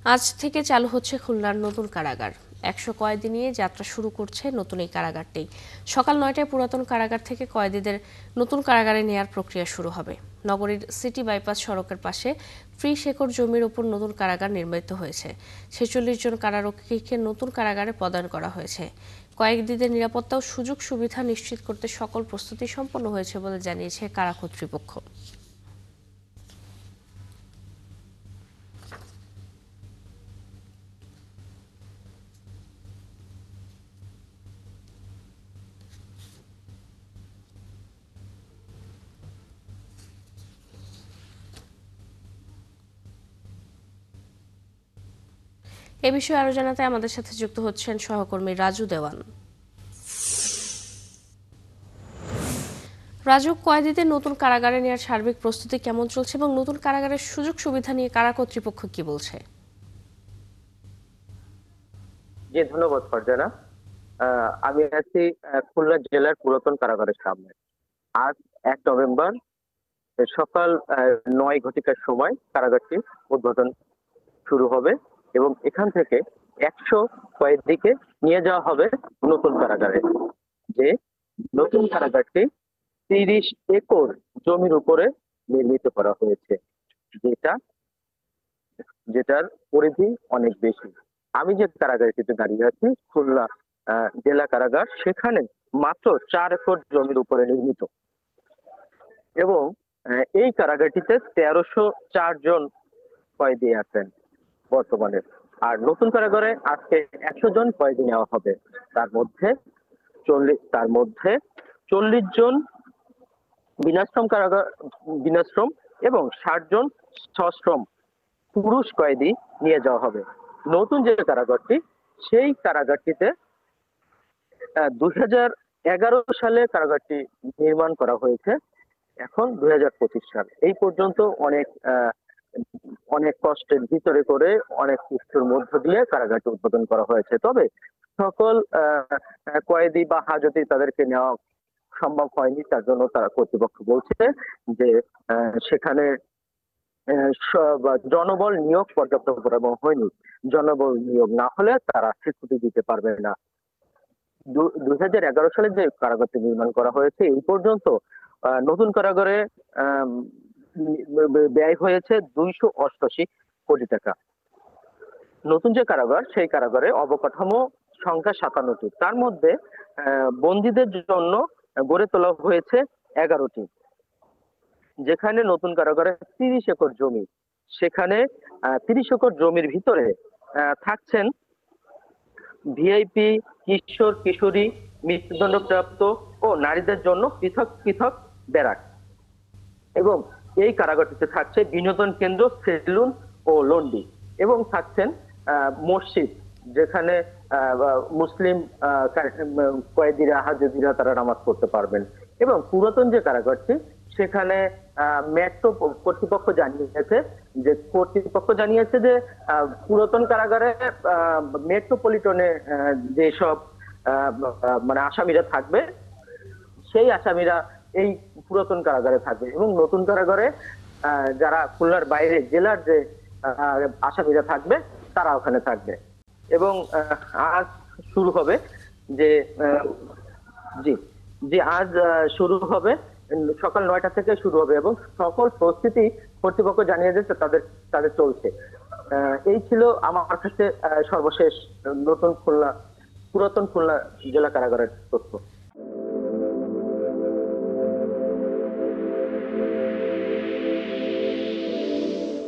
আজ থেকে চালু হচ্ছে খুলনার নতুন কারাগার। ১০০ কয়েদি নিয়ে যাত্রা শুরু করছে নতুন এই কারাগারটি। সকাল ৯টায় পুরাতন কারাগার থেকে কয়েদিদের নতুন কারাগারে নেয়ার প্রক্রিয়া শুরু হবে। নগরীর সিটি বাইপাস সড়কের পাশে ত্রিশ একর জমির ওপর নতুন কারাগার নির্মিত হয়েছে। ৪৬ জন কারারক্ষীকে নতুন কারাগারে প্রদান করা হয়েছে। কয়েদিদের নিরাপত্তা ও সুযোগ সুবিধা নিশ্চিত করতে সকল প্রস্তুতি সম্পন্ন হয়েছে বলে জানিয়েছে কারা কর্তৃপক্ষ। এ বিষয়ে আরো জানাতে আমাদের সাথে যুক্ত হচ্ছেন সহকর্মী রাজু দেওয়ান। রাজু, কয়েদিদের নতুন কারাগারে নেওয়ার সার্বিক প্রস্তুতি কেমন চলছে এবং নতুন কারাগারের সুযোগ সুবিধা নিয়ে কারা কর্তৃপক্ষ কি বলছে? জি, ধন্যবাদ ফারজানা। আমি আছি খুলনা জেলার পুরাতন কারাগারের সামনে। আজ ১ নভেম্বর সকাল ৯ ঘটিকার সময় কারাগারটি উদ্বোধন শুরু হবে এবং এখান থেকে ১০০ কয়েদিকে নিয়ে যাওয়া হবে নতুন কারাগারে। যে নতুন কারাগারটি ৩০ একর জমির উপরে নির্মিত করা হয়েছে, যেটা যেটার পরিধি অনেক বেশি। আমি যে কারাগারটিতে দাঁড়িয়ে আছি, খুলনা জেলা কারাগার, সেখানে মাত্র ৪ একর জমির উপরে নির্মিত এবং এই কারাগারটিতে ১৩০৪ জন কয়েদি আছেন বর্তমানে। আর নতুন কারাগারে আজকে ১০০ জন কয়েদি নেওয়া হবে। তার মধ্যে তার মধ্যে ৪০ জন বিনাশ্রম কারাগার বিনাশ্রম এবং ৬০ জন সশ্রম পুরুষ কয়েদি নিয়ে যাওয়া হবে। নতুন যে কারাগারটি, সেই কারাগারটিতে ২০১১ সালে কারাগারটি নির্মাণ করা হয়েছে। এখন ২০২৫ সাল, এই পর্যন্ত অনেক কষ্টের ভিতরে করে, অনেক কিছুর মধ্য দিয়ে কারাগারটি উদ্বোধন করা হয়েছে। তবে সকল কয়েদি বা হাজতি তাদেরকে নেওয়া সম্ভব হয়নি। তার জন্য তারা কর্তৃপক্ষ বলছে যে সেখানে জনবল নিয়োগ পর্যাপ্ত পরিমাণ হয়নি। জনবল নিয়োগ না হলে তারা স্বীকৃতি দিতে পারবে না। ২০১১ সালে যে কারাগারটি নির্মাণ করা হয়েছে, এই পর্যন্ত নতুন কারাগারে আম, ব্যয় হয়েছে ২৮৮ কোটি টাকা। নতুন যে কারাগার, সেই কারাগারে অবকাঠামো সংখ্যা ৫৭টি। তার মধ্যে বন্দীদের জন্য গড়ে তোলা হয়েছে ১১টি। যেখানে নতুন কারাগারে ৩০ একর জমি, সেখানে ৩০ একর জমির ভিতরে থাকছেন ভিআইপি, কিশোর কিশোরী, মৃত্যুদণ্ডপ্রাপ্ত ও নারীদের জন্য পৃথক পৃথক ব্যারাক। এবং এই কারাগারটিতে থাকছে বিনোদন কেন্দ্র, সেলুন ও লন্ডি, এবং থাকছেন মসজিদ, যেখানে মুসলিম কয়েদিরা, হাজতিরা তারা নামাজ পড়তে পারবেন। এবং পুরাতন যে কারাগারটি, সেখানে মেট্রো কর্তৃপক্ষ জানিয়েছে যে পুরাতন কারাগারে মেট্রোপলিটনে যেসব মানে আসামিরা থাকবে, সেই আসামিরা এই পুরাতন কারাগারে থাকবে এবং নতুন কারাগারে যারা খুলনার বাইরে জেলার যে আসামিরা থাকবে, তারা ওখানে থাকবে। এবং আজ শুরু হবে যে জি জি আজ শুরু হবে, সকাল ৯টা থেকে শুরু হবে এবং সকল প্রস্তুতি কর্তৃপক্ষ জানিয়ে দিচ্ছে তাদের তাদের চলছে। এই ছিল আমার কাছে সর্বশেষ নতুন খুলনা পুরাতন খুলনা জেলা কারাগারের তথ্য।